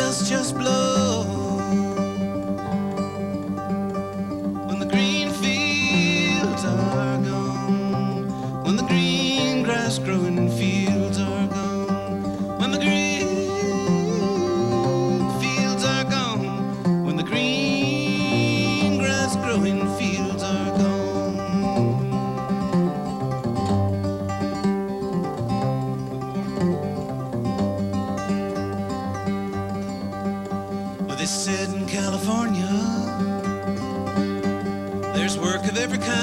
dust just blows. When the green fields are gone, when the green grass growing fields are gone, when the green fields are gone, when the green grass growing fields are gone. They said in California, there's work of every kind.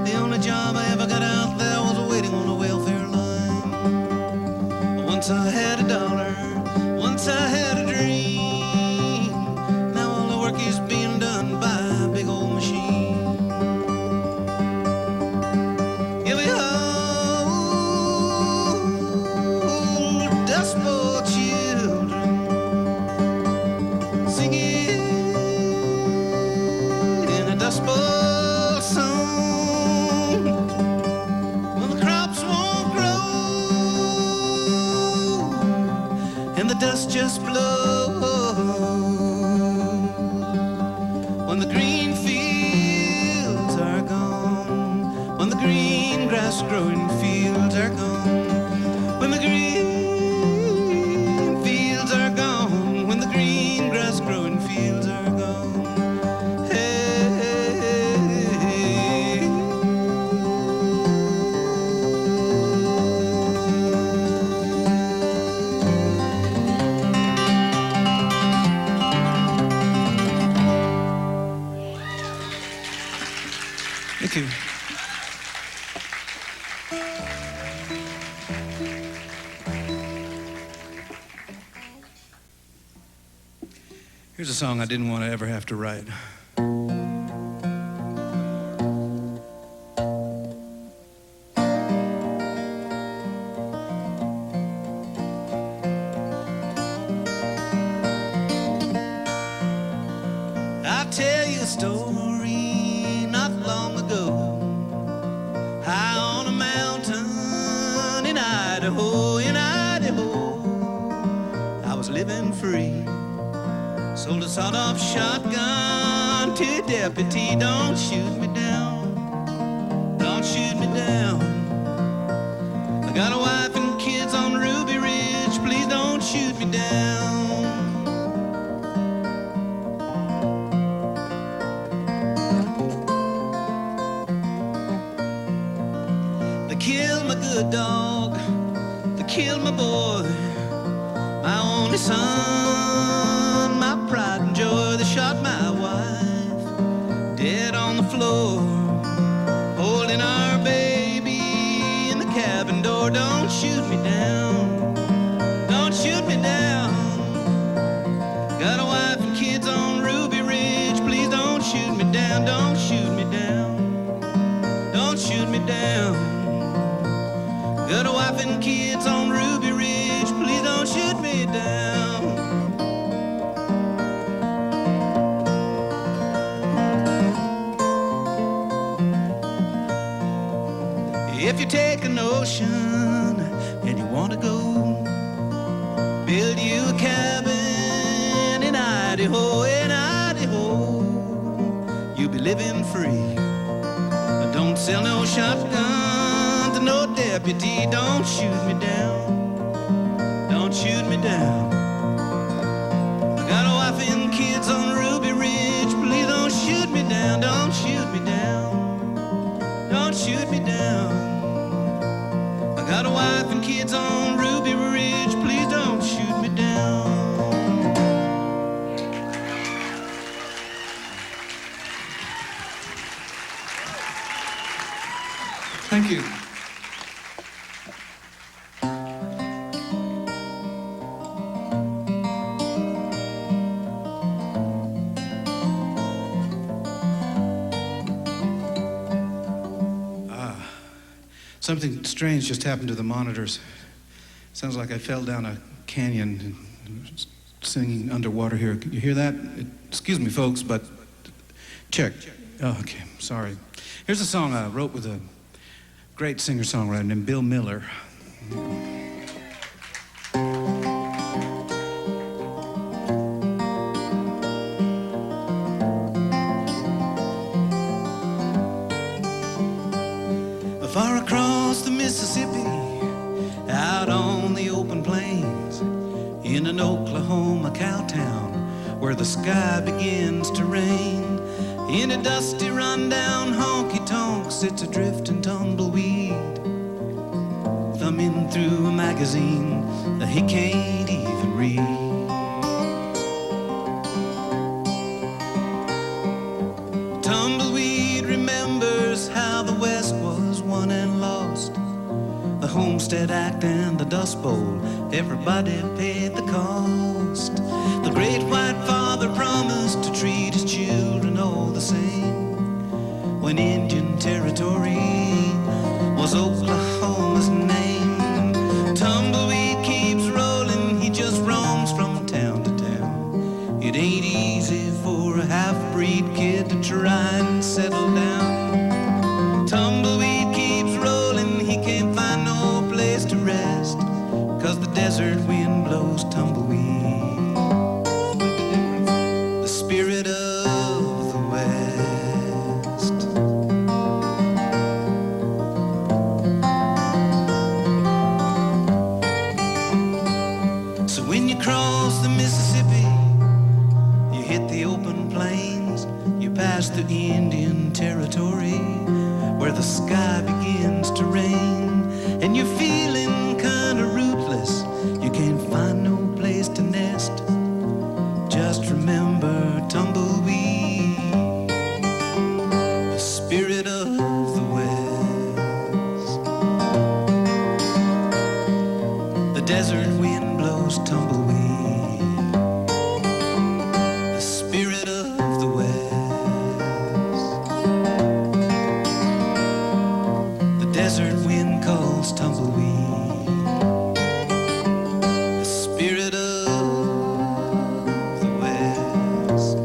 The only job I ever got out there was waiting on a welfare line. Once I had $1, once I had a dream. Now all the work is being done by a big old machine. Here we hold Dust Bowl children, singing in a Dust Bowl song. When the crops won't grow and the dust just blows, when the green fields are gone, when the green grass growing fields are gone, when the green fields are gone, when the green grass growing fields are gone. Hey, thank you. Here's a song I didn't want to ever have to write. I'll tell you a story not long ago. High on a mountain in Idaho, I was living free. Sold a sawed-off shotgun to a deputy. Don't shoot me down, don't shoot me down. I got a wife and kids on Ruby Ridge. Please don't shoot me down. They killed my good dog, they killed my boy, my only son, my pride and joy. They shot my wife dead on the floor, holding our baby in the cabin door. Don't shoot me down, don't shoot me down. Got a wife and kids on Ruby Ridge. Please don't shoot me down, don't shoot me down, don't shoot me down. Got a wife and kids on Ruby Ridge. Please don't shoot me down. If you take a notion and you want to go build you a cabin in Idaho, you'll be living free. But don't sell no shotgun to no deputy. Don't shoot me down, don't shoot me down. I got a wife and kids on Ruby Ridge. Please don't shoot me down, don't shoot me down, don't shoot me down. I got a wife and kids on Ruby Ridge. Please don't shoot me down. Thank you. Something strange just happened to the monitors. Sounds like I fell down a canyon singing underwater here. Can you hear that? Excuse me, folks, but check. Oh, okay, sorry. Here's a song I wrote with a great singer-songwriter named Bill Miller. in an Oklahoma cow town where the sky begins to rain. In a dusty rundown honky-tonk sits a drifting tumbleweed, thumbing through a magazine that he can't even read. Tumbleweed remembers how the West was won and lost, the Homestead Act and the Dust Bowl, everybody paid the cost. The great white father promised to treat his children all the same when Indian Territory was Oklahoma's name. Tumbleweed keeps rolling, he just roams from town to town. It ain't easy for a half-breed kid to try and settle down. Tumbleweed keeps rolling, he can't find no place to rest, 'cause the desert wind blows tumbleweed, the spirit of the West. So when you cross the Mississippi, you hit the open plains, you pass through Indian Territory where the sky begins to rain, and you're feeling kinda rootless, you can't find no place to nest. Just remember tumbleweed, the spirit of the West. The desert wind blows tumbleweed, the spirit of the West. The desert wind calls tumbleweed, the spirit of the West.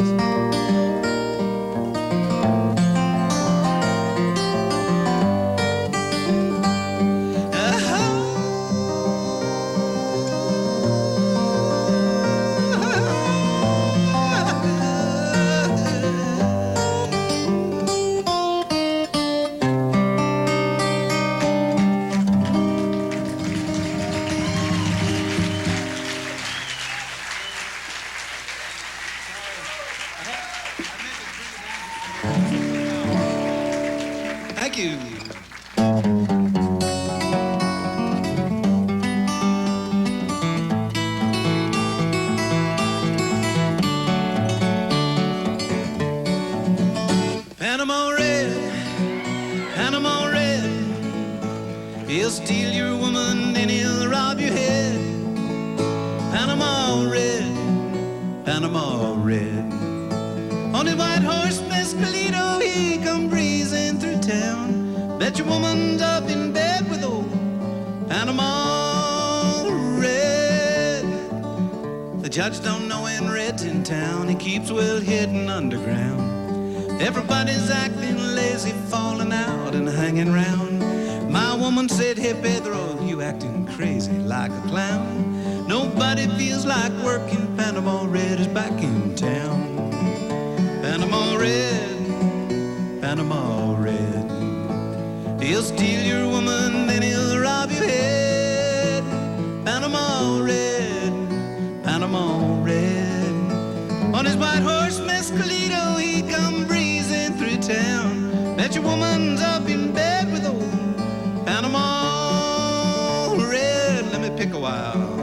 Thank you. Panama Red, he'll steal your woman and he'll rob your head. Panama Red, on his white horse Mescalito, he come breezing through town. Bet your woman's up in bed with old Panama Red. The judge don't know when Red's in town, he keeps well hidden underground. Everybody's acting lazy, falling out and hanging round. My woman said, "Hey Pedro, you acting crazy like a clown. Nobody feels like working, Panama Red is back in town." Panama Red, he'll steal your woman, then he'll rob your head. Panama Red, on his white horse Mescalito, he come breezing through town. Bet your woman's up in bed with old Panama Red. Let me pick a while.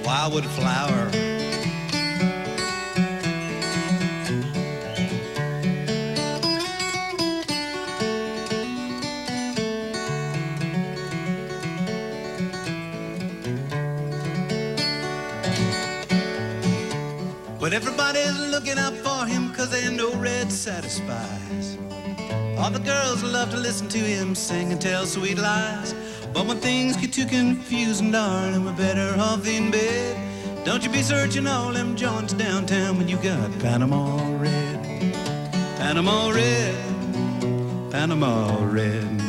Wildwood flower, but everybody's looking out for him, 'cause they know Red satisfies. All the girls love to listen to him sing and tell sweet lies. But when things get too confusing, darling, we're better off in bed. Don't you be searching all them joints downtown when you got Panama Red. Panama Red, Panama red.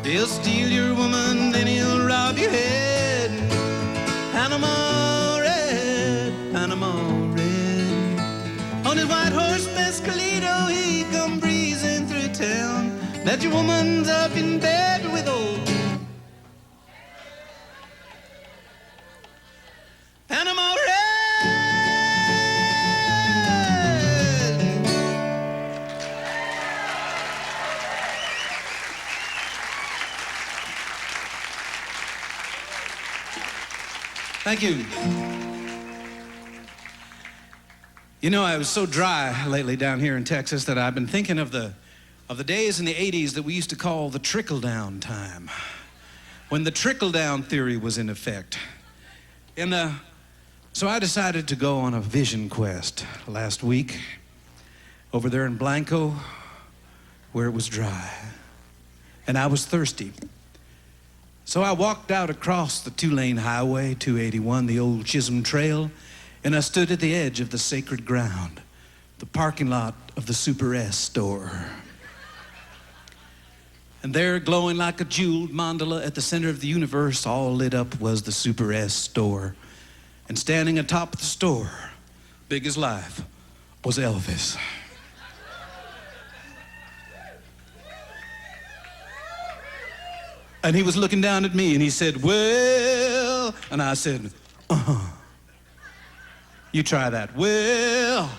He'll steal your woman, then he'll rob your head. Panama red, Panama red. On his white horse Mescalito, he come breezing through town. That your woman's up in bed with old Panama red. Thank you. You know, I was so dry lately down here in Texas that I've been thinking of the days in the 80s that we used to call the trickle-down time, when the trickle-down theory was in effect. And so I decided to go on a vision quest last week over there in Blanco, where it was dry, and I was thirsty. So I walked out across the two-lane highway, 281, the old Chisholm Trail, and I stood at the edge of the sacred ground, the parking lot of the Super S store. And there, glowing like a jeweled mandala at the center of the universe, all lit up, was the Super S store. And standing atop the store, big as life, was Elvis. And he was looking down at me and he said, well, and I said, uh-huh. You try that. Well,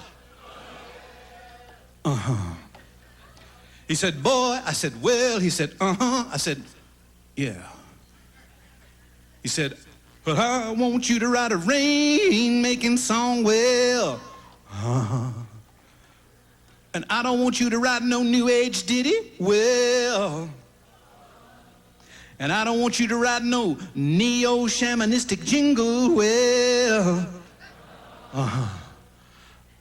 uh-huh. He said, boy. I said, well. He said, uh-huh. I said, yeah. He said, but I want you to write a rain-making song, well, uh-huh. And I don't want you to write no new age ditty, well. And I don't want you to write no neo-shamanistic jingle, well. Uh-huh.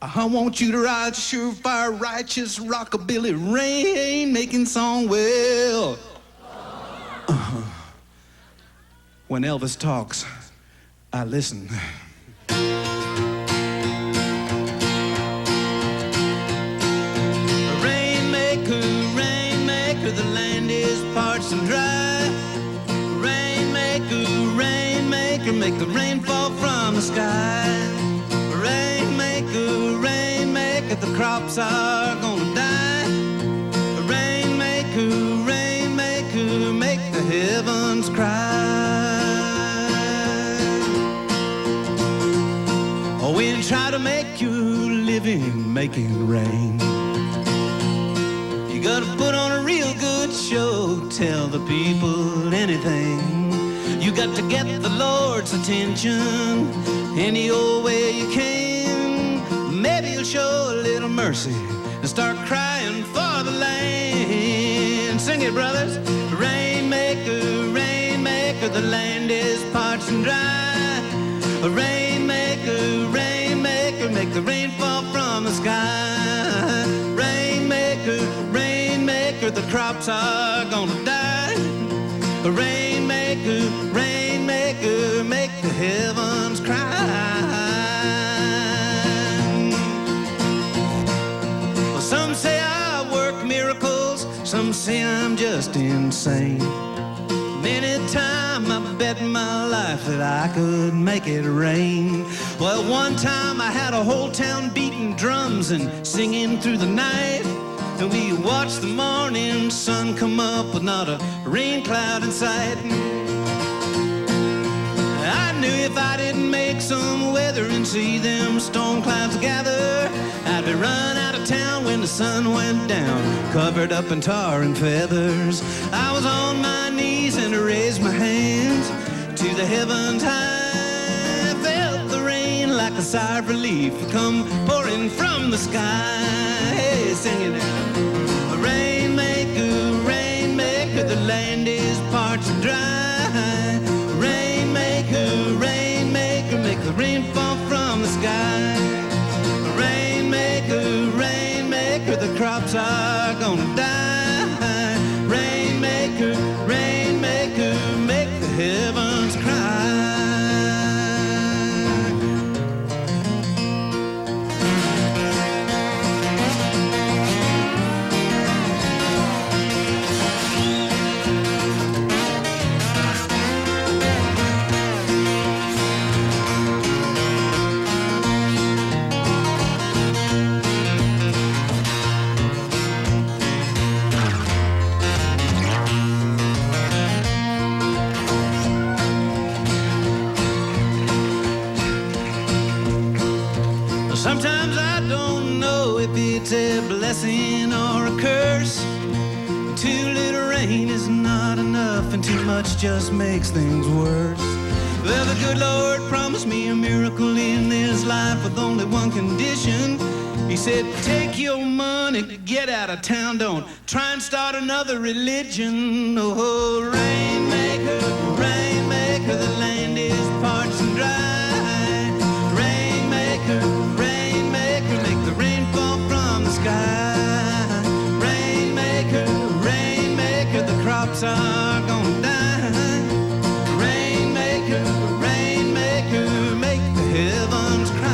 I want you to write surefire, righteous, rockabilly, rain-making song, well. Uh-huh. When Elvis talks, I listen. Rainmaker, rainmaker, the land is parched and dry. Rainmaker, rainmaker, make the rain fall from the sky. Rainmaker, rainmaker, the crops are gonna die. Rainmaker, rainmaker, make the heavens cry. Oh, when you try to make your living making rain, you gotta put on a real good show, tell the people anything. You got to get the Lord's attention any old way you can. Maybe he'll show a little mercy and start crying for the land. Sing it, brothers. Rainmaker, rainmaker, the land is parched and dry. Rainmaker, rainmaker, make the rain fall from the sky. Rainmaker, rainmaker, the crops are gonna die. Rainmaker, rainmaker, make the heavens cry. Well, some say I work miracles, some say I'm just insane. Many times I bet my life that I could make it rain. Well, one time I had a whole town beating drums and singing through the night. And we watched the morning sun come up with not a rain cloud in sight. I knew if I didn't make some weather and see them storm clouds gather, I'd be run out of town when the sun went down, covered up in tar and feathers. I was on my knees and raised my hands to the heavens high. I felt the rain like a sigh of relief come pouring from the sky. Hey, sing it out. Rainmaker, rainmaker, the land is parched and dry. Rainmaker, rainmaker, make the rain fall from the sky. Rainmaker, rainmaker, the crops are gonna die. Rainmaker, rainmaker, make the heavens cry. blessing or a curse. Too little rain is not enough, and too much just makes things worse. Well, the good Lord promised me a miracle in this life with only one condition. He said, take your money, get out of town, don't try and start another religion. Oh, rainmaker, rainmaker, the land is parched and dry. Rainmaker, rainmaker, make the rain fall from the sky. Rainmaker, rainmaker, the crops are gonna die. Rainmaker, rainmaker, make the heavens cry.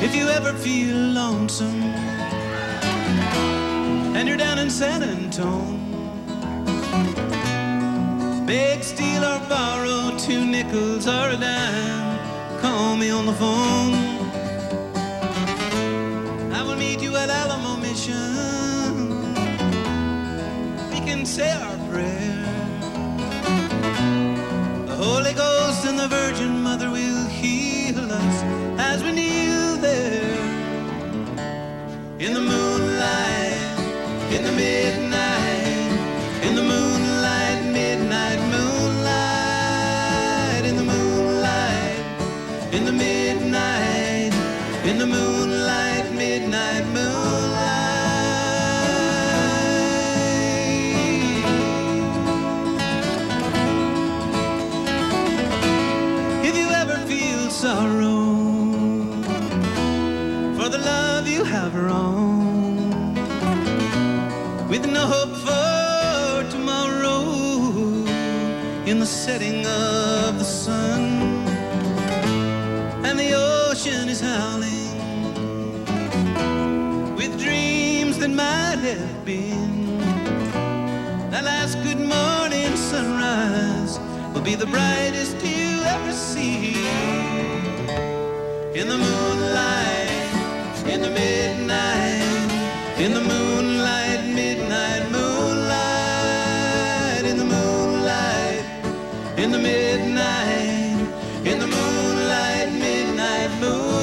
If you ever feel lonesome and you're down in San Antone, beg, steal, or borrow 2 nickels or a dime, call me on the phone. I will meet you at Alamo Mission. We can say our prayer. The Holy Ghost and the Virgin Mother will heal us as we kneel there in the moonlight, in the midnight, in the moonlight, midnight moonlight, in the moonlight, in the midnight, in the moonlight, midnight moonlight. If you ever feel sorrow for the love you have wrong, with no hope for tomorrow, in the setting of the sun, and the ocean is howling with dreams that might have been, that last good morning sunrise will be the brightest you ever see. In the moonlight, in the midnight, in the moonlight, midnight moonlight, in the moonlight, in the midnight, in the moonlight, midnight moonlight.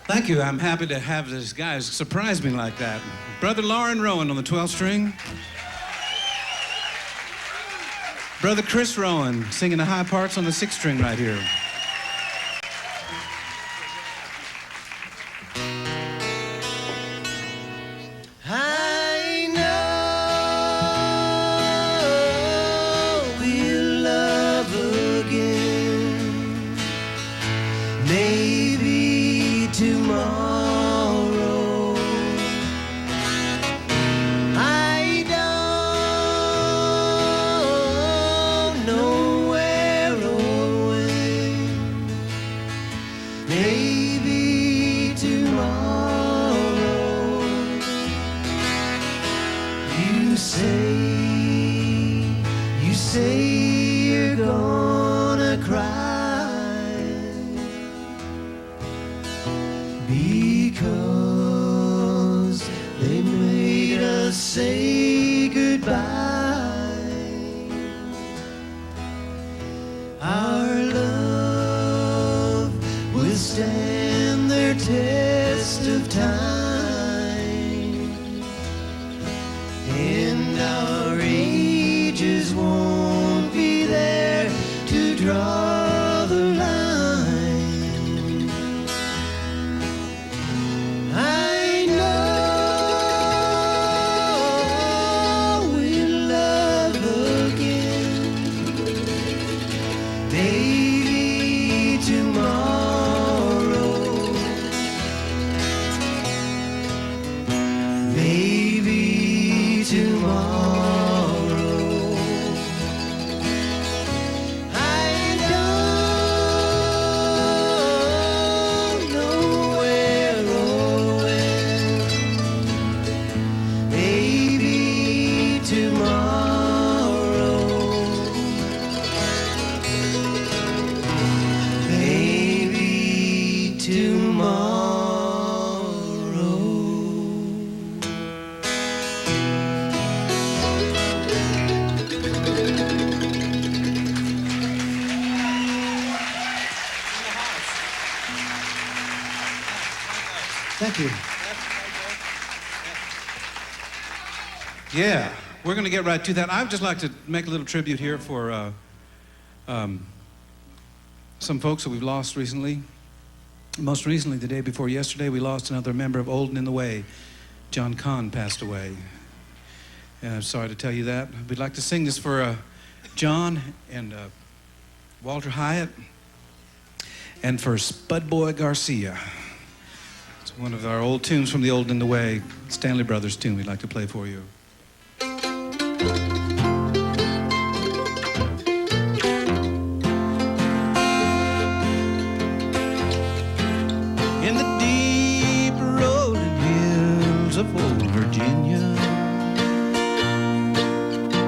Thank you. I'm happy to have these guys surprise me like that. Brother Lauren Rowan on the 12th string. Brother Chris Rowan singing the high parts on the 6th string right here. Tomorrow, I don't you're gonna cry, because they made us say goodbye. Our love will stand their test of time, and our ages won't be there to draw the line. I know we'll love again, maybe tomorrow, maybe tomorrow. I don't know where or when, maybe tomorrow, maybe tomorrow. Thank you. Yeah, we're going to get right to that. I would just like to make a little tribute here for some folks that we've lost recently. Most recently, the day before yesterday, we lost another member of Old and in the Way. John Kahn passed away. And I'm sorry to tell you that. We'd like to sing this for John and Walter Hyatt and for Spud Boy Garcia. It's one of our old tunes from the Old and in the Way, Stanley Brothers tune we'd like to play for you. In the deep rolling hills of old Virginia,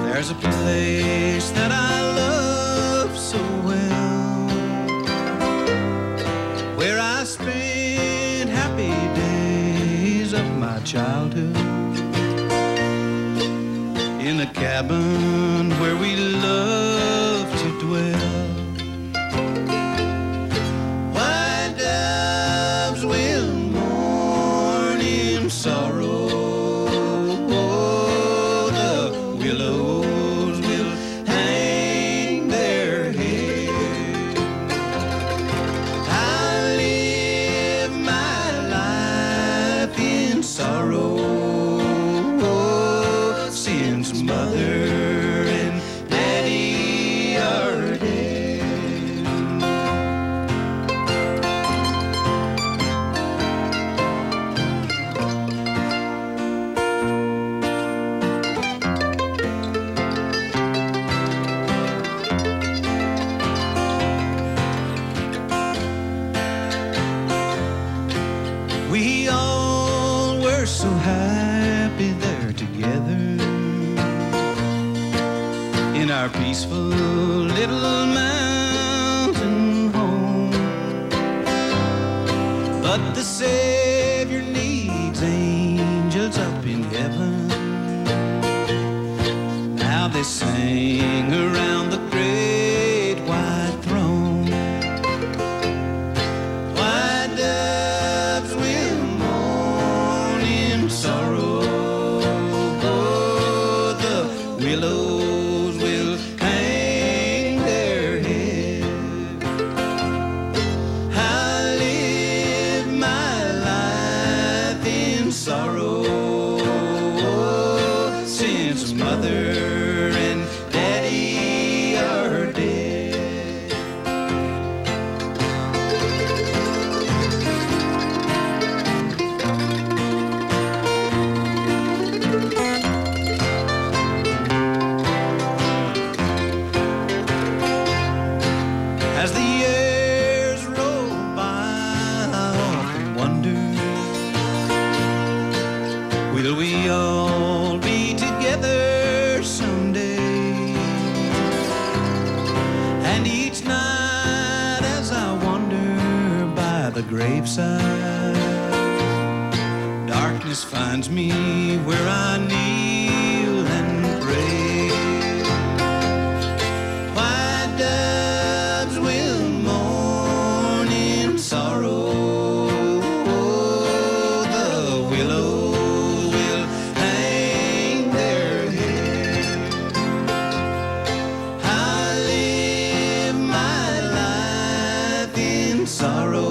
there's a place that I love so well, where I spent happy days of my childhood, in a cabin where we loved to dwell. White doves will mourn in sorrow, the willows will hang their head. I live my life in sorrow, since mother and daddy are dead. We all were so happy there together, in our peaceful little mountain home. But the Savior needs angels up in heaven. Now they sing around the great white throne. White doves will mourn in sorrow, the willows will hang And each night as I wander by the graveside, darkness finds me where I kneel and pray. White doves will mourn in sorrow. The willows will hang their head. I live my life in sorrow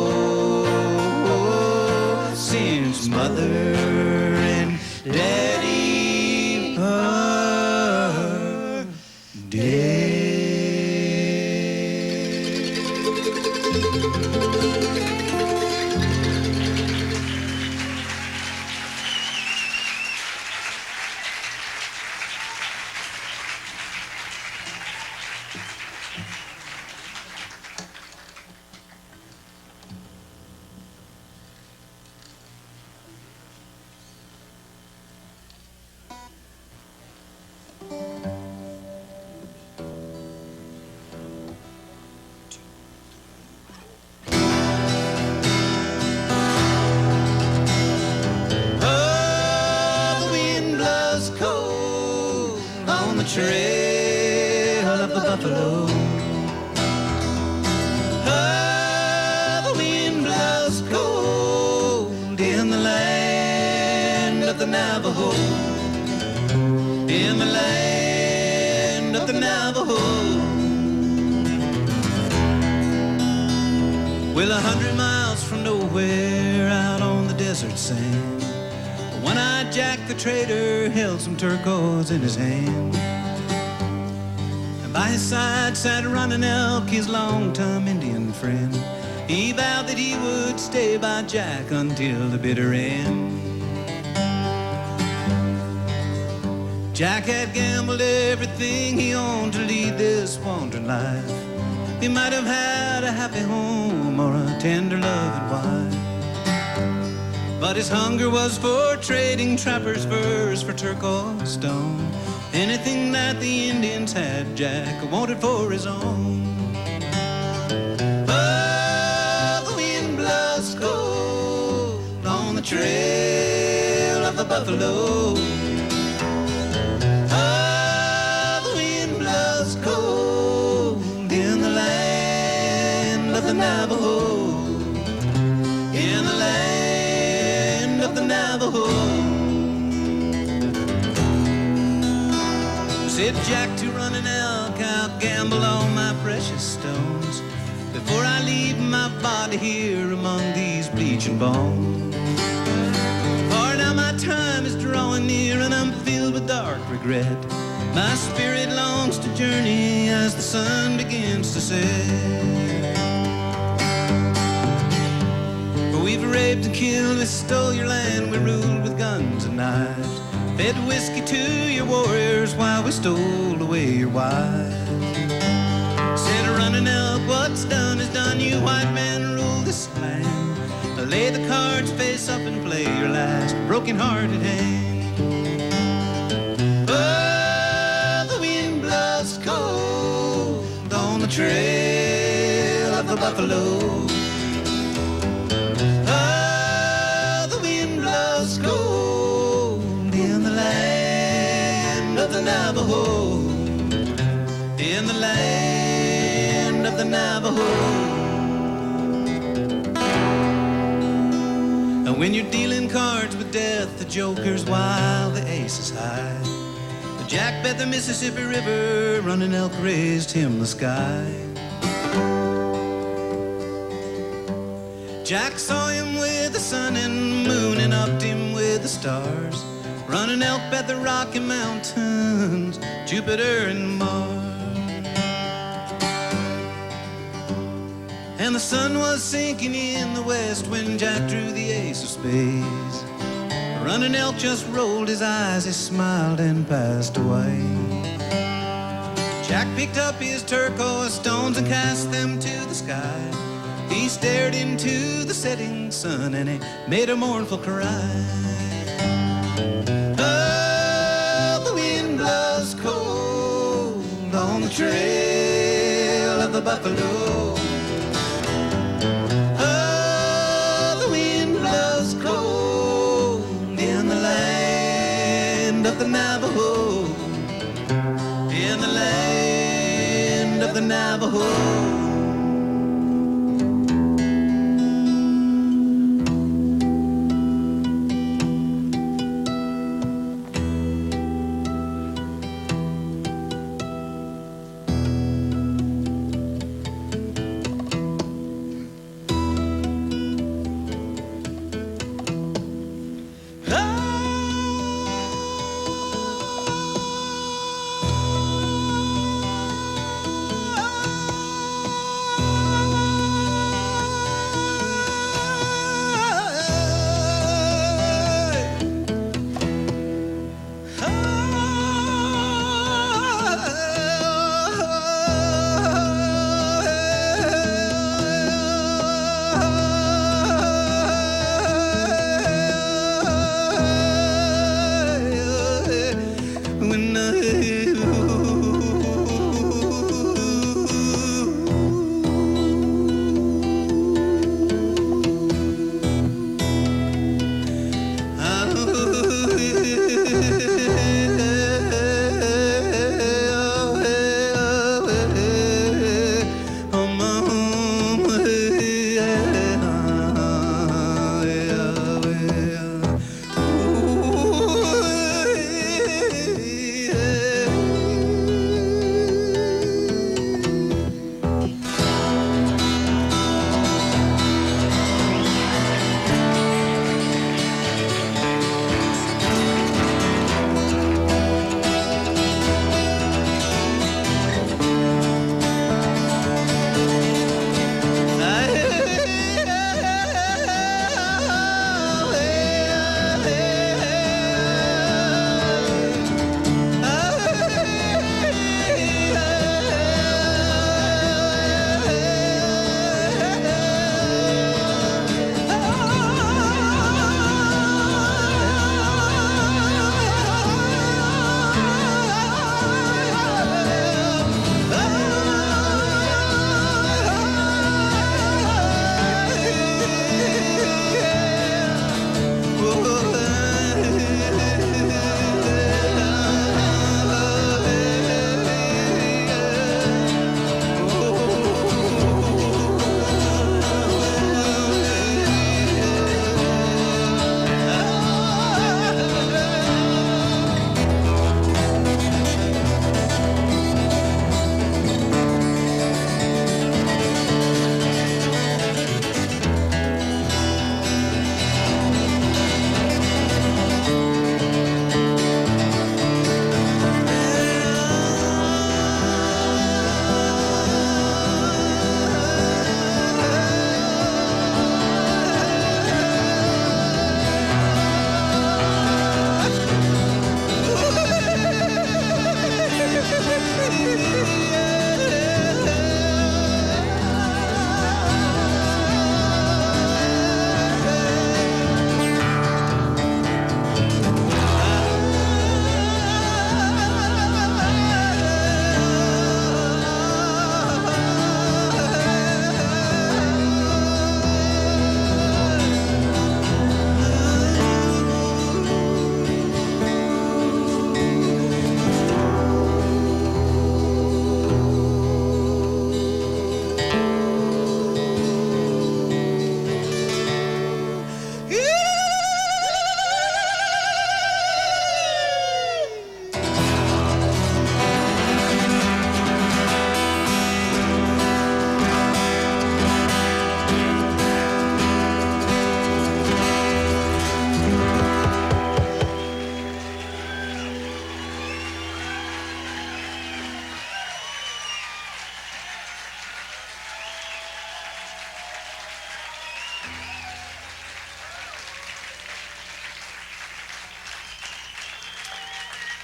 since mother and daddy are dead. Oh, the wind blows cold on the trail of the buffalo. Oh, the wind blows cold in the land of the Navajo. In the land of the Navajo. Well, 100 miles from nowhere out on the desert sand, one-eyed Jack the trader held some turquoise in his hand. And by his side sat Running Elk, his long-time Indian friend. He vowed that he would stay by Jack until the bitter end. Jack had gambled everything he owned to lead this wandering life. He might have had a happy home or a tender loving wife, but his hunger was for trading trappers' furs for turquoise stone. Anything that the Indians had, Jack wanted for his own. Oh, the wind blows cold on the trail of the buffalo. The Navajo, in the land of the Navajo. Said Jack to Running Elk, I'll gamble all my precious stones before I leave my body here among these bleaching bones. For now my time is drawing near and I'm filled with dark regret. My spirit longs to journey as the sun begins to set. We've raped and killed, we stole your land, we ruled with guns and knives, fed whiskey to your warriors while we stole away your wives. Said Running Elk, what's done is done, you white man rule this land. Lay the cards face up and play your last broken-hearted hand. Oh, the wind blows cold on the trail of the buffalo. Navajo, in the land of the Navajo. And when you're dealing cards with death, the joker's wild, the ace is high. The Jack bet the Mississippi River, Running Elk raised him the sky. Jack saw him with the sun and moon and upped him with the stars. Running Elk bet the Rocky Mountains, Jupiter and Mars. And the sun was sinking in the west when Jack drew the ace of spades. Running Elk just rolled his eyes, he smiled and passed away. Jack picked up his turquoise stones and cast them to the sky. He stared into the setting sun and he made a mournful cry. Oh, the wind blows cold on the trail of the a buffalo. Oh, the wind blows cold in the land of the Navajo, in the land of the Navajo.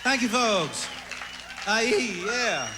Thank you, folks. Aye, yeah.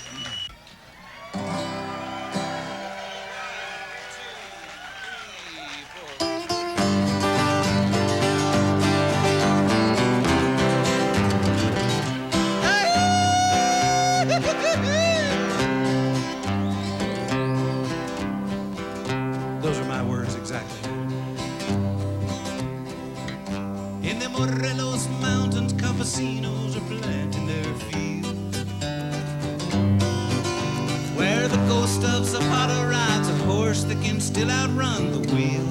still outrun the wheel.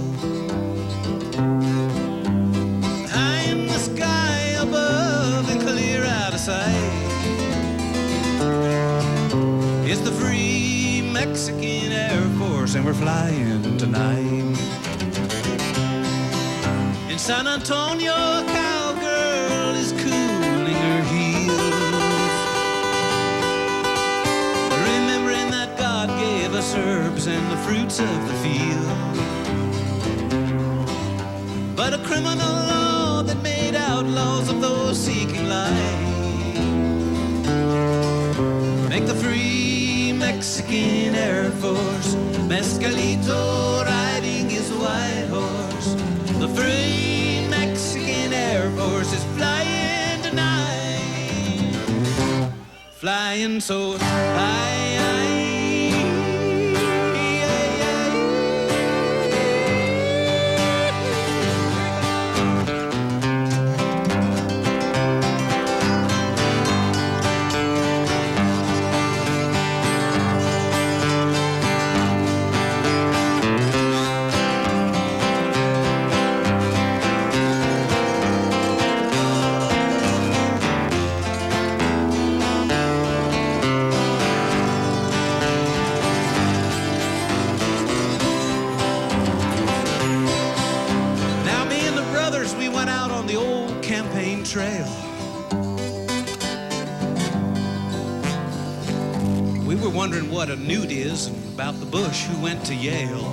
High in the sky above and clear out of sight is the free Mexican Air Force, and we're flying tonight. In San Antonio, a cowgirl is cooling her heels, remembering that God gave us herbs and the fruits of the field. But a criminal law that made outlaws of those seeking life make the free Mexican Air Force, Mescalito riding his white horse. The free Mexican Air Force is flying tonight, flying so high. Trail. We were wondering what a newt is and about the Bush who went to Yale.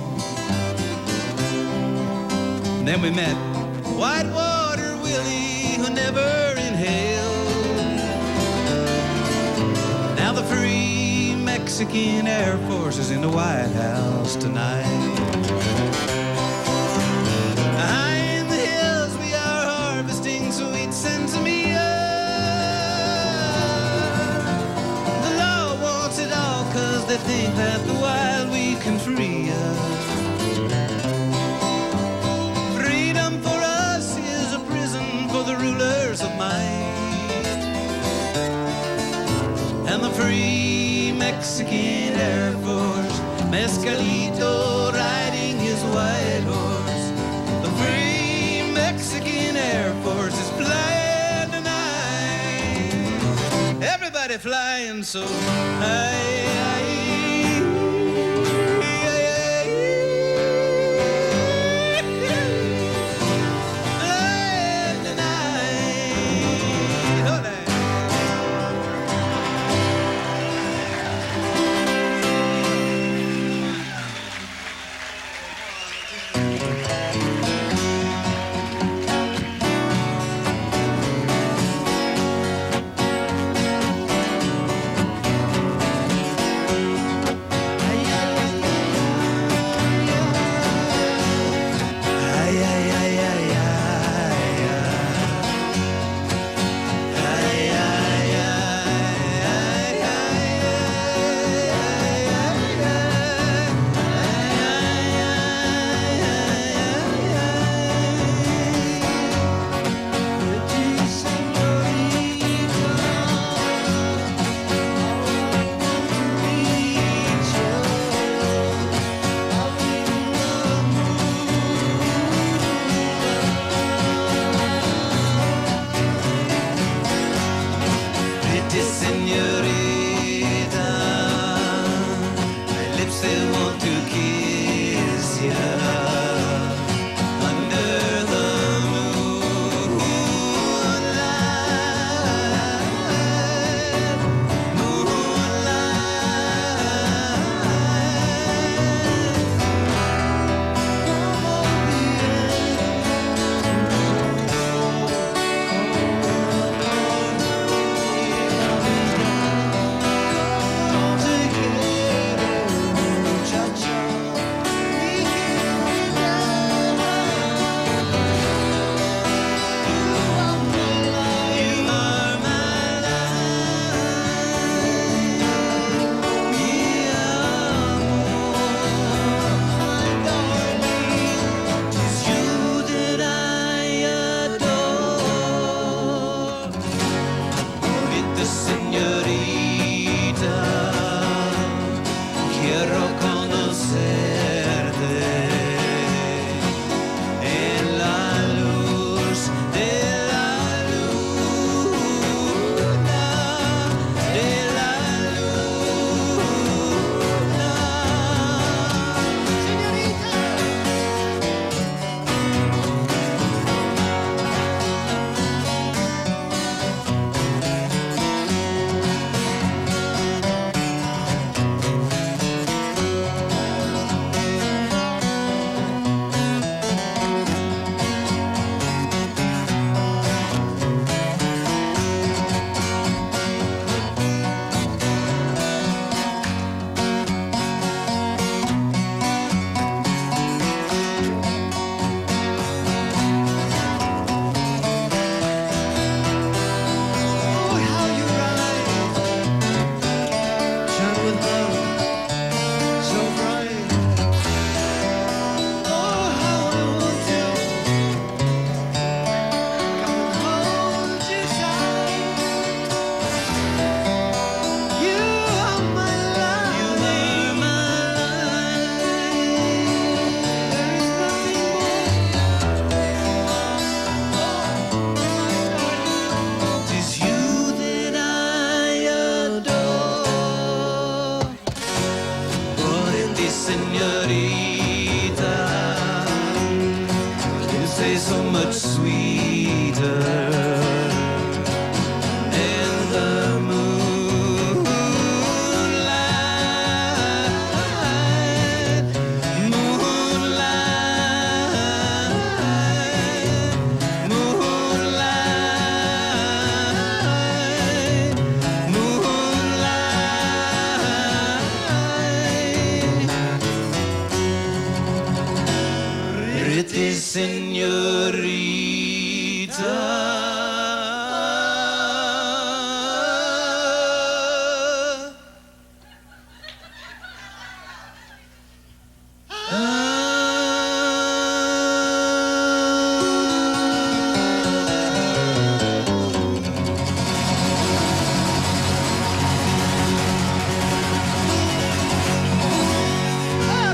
And then we met Whitewater Willie who never inhaled. Now the free Mexican Air Force is in the White House tonight. They think that the wild we can free us. Freedom for us is a prison for the rulers of might. And the free Mexican Air Force, Mescalito riding his white horse. The free Mexican Air Force is flying tonight. Everybody flying so high. señorita. You say so much sweeter. And the moonlight, moonlight, moonlight, moonlight. Pretty señorita.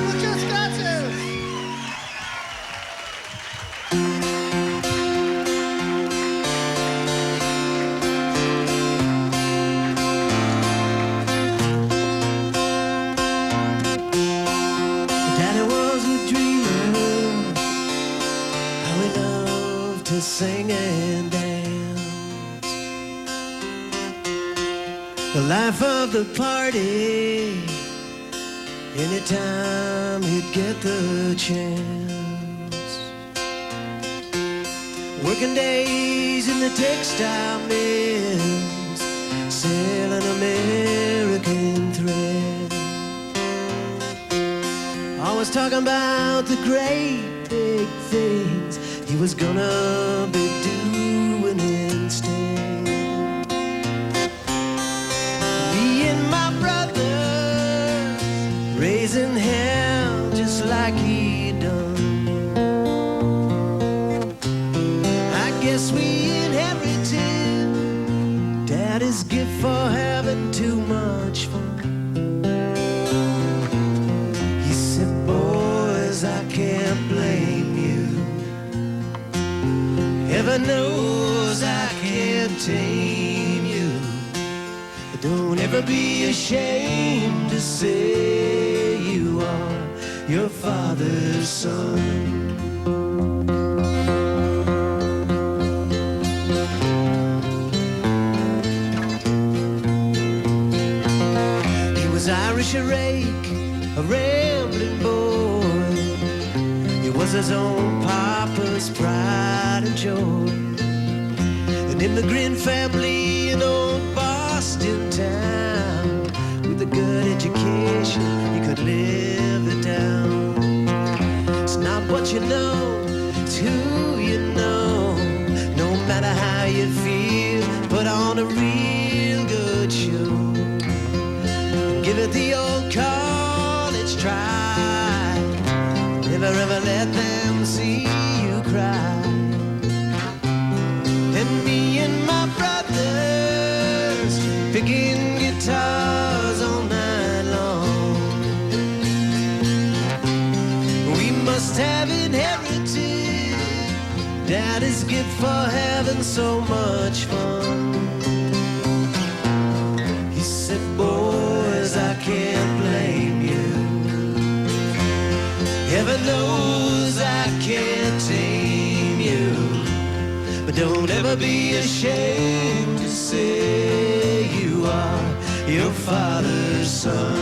Muchas gracias. Daddy was a dreamer, how he loved to sing and dance. The life of the party, anytime he'd get the chance. Working days in the textile mills, selling American thread. Always talking about the great big things he was gonna be doing instead. Me and my brother raising hell just like he done. I guess we inherited Daddy's gift for having too much fun. He said, boys, I can't blame you. Heaven knows I can't tame you. But don't ever be ashamed to say you are your father's son. He was Irish a rake, a rambling boy. He was his own papa's pride and joy. An immigrant family in old Boston town. With a good education, he could live it down. It's not what you know, it's who you know. No matter how you feel, put on a real good show. Give it the old college try. Never ever let them see you cry. And me and my brothers picking guitars all night long. We must have inherited Daddy's gift for having so much fun. He said, boys, I can't blame you. Heaven knows I can't tame you. But don't ever be ashamed to say you are your father's son.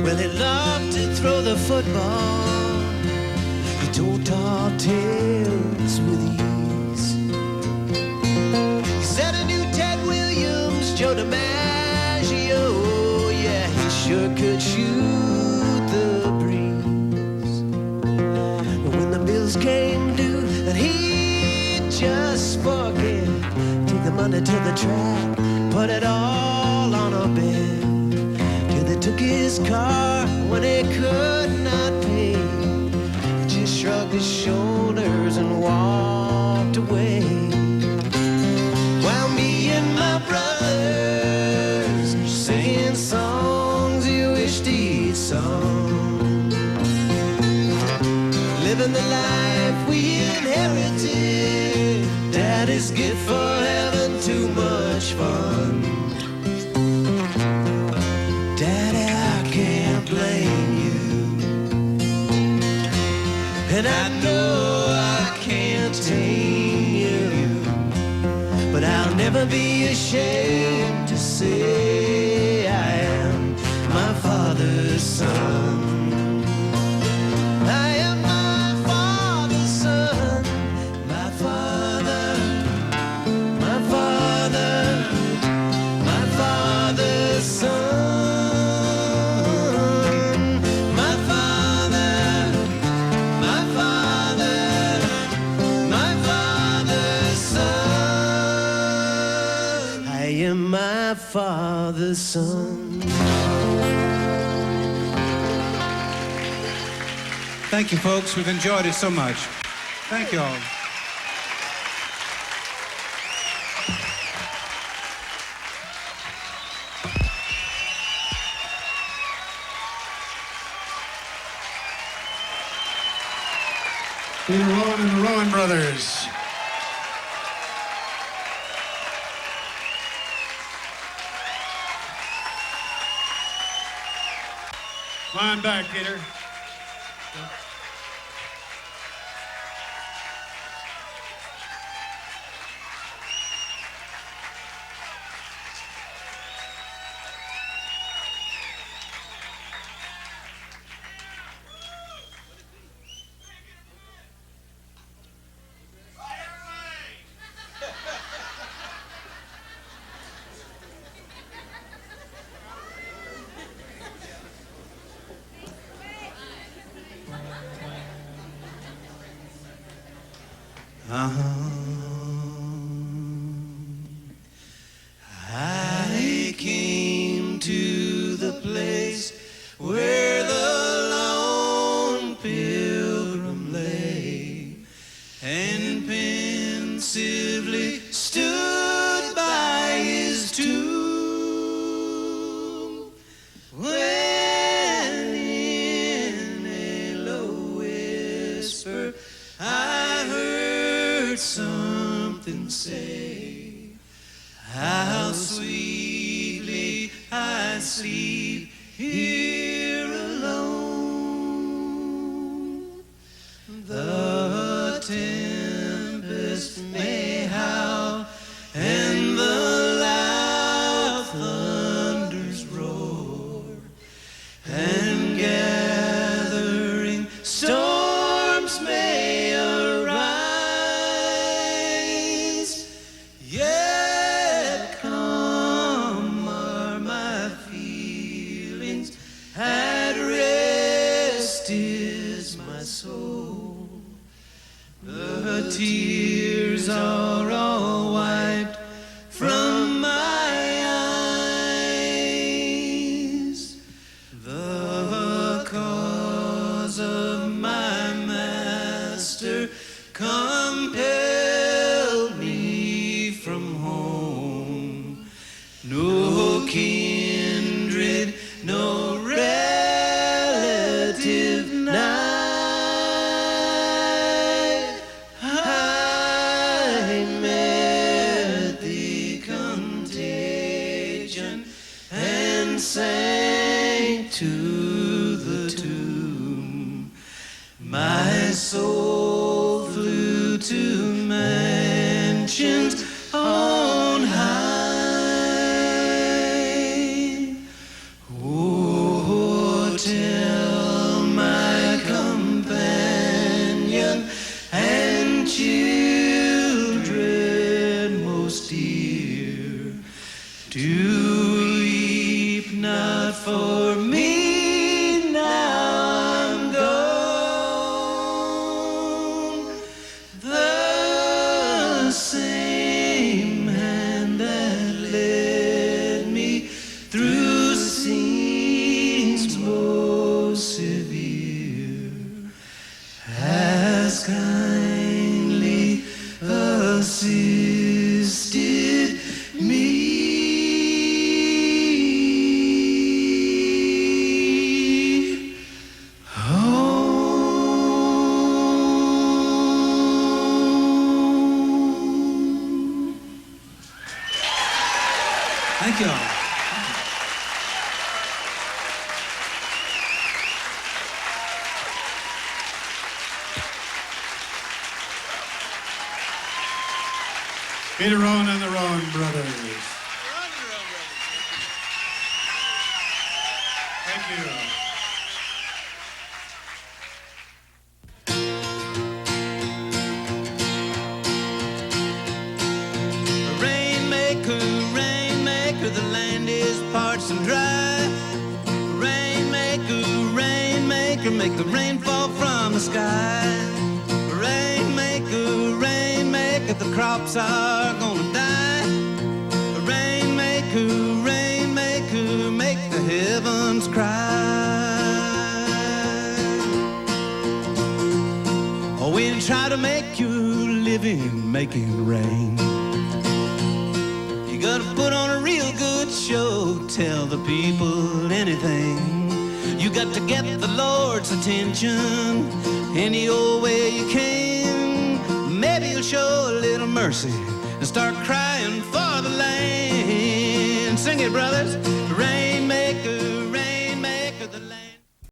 Well, he loved to throw the football. He told tall tales with ease. He said a new Ted Williams, Joe DiMaggio, yeah, he sure could shoot the breeze. But when the bills came due, and he'd just forget, take the money to the track, put it all on a bed. Till they took his car when he could not pay. He just shrugged his shoulders and walked away. While me and my brothers singing songs he wished he'd sung, living the life we inherited daddy's gift for having too much fun. Daddy, I can't blame you, and I know I can't tame you, but I'll never be ashamed to say I am my father's son. I am my father's son, my father, my father, my father's son. My father, my father, my father's son. I am my father's son. Thank you, folks. We've enjoyed it so much. Thank you all. Peter Rowan and the Rowan brothers. Come on back, Peter. I came to the place where the lone pilgrim lay and pensively stood by his tomb, when in a low whisper I heard something say, how sweetly I sleep here alone. The tempest may howl and the loud thunders roar, and gathering storms may arise, yet calm are my feelings, at rest is my soul. The tears are all wiped from my eyes. The cause of my master compelled me from home. No kindred, no relative nigh. I met the contagion and sank to the tomb. My soul flew to mansions on high. Oh, tell my companion and children most dear to weep not for me, now I'm gone. The same hand that led me through scenes most severe has kindly assisted me. Home. Thank y'all. Peter Rowan and the Rowan brothers. Thank you. Rainmaker, rainmaker, the land is parched and dry. Rainmaker, rainmaker, make the rain fall from the sky. Rainmaker, rainmaker, the crops are gonna die. Rainmaker, rainmaker, make the heavens cry. Oh, when you try to make your living making rain, you gotta put on a real good show, tell the people anything. You got to get the Lord's attention any old way you can. Maybe he'll show a little mercy and start crying for the land. Sing it, brothers.